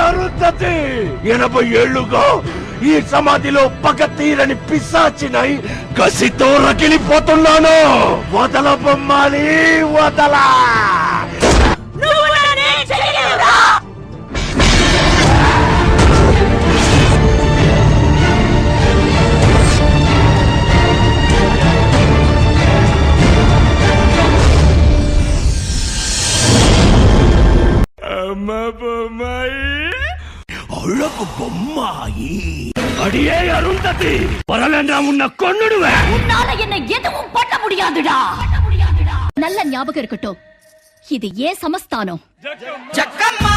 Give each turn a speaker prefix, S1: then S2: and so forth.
S1: అరుంధతి 80 ఏళ్లుగా ఈ సమాధిలో పగ తీరని పిశాచినై కసితో రగిలిపోతున్నాను. వదల బొమ్మాలి, వదల. அழகு பொம்மாயி, அடியே அருந்ததி, பரலண்டா உன்னை கொன்னுடுவேன்.
S2: உன்னால என்ன எதுவும் பண்ண முடியாதுடா. நல்ல ஞாபகம் இருக்கட்டும், இது ஏன் சமஸ்தானம்.
S3: ஜக்கம்மா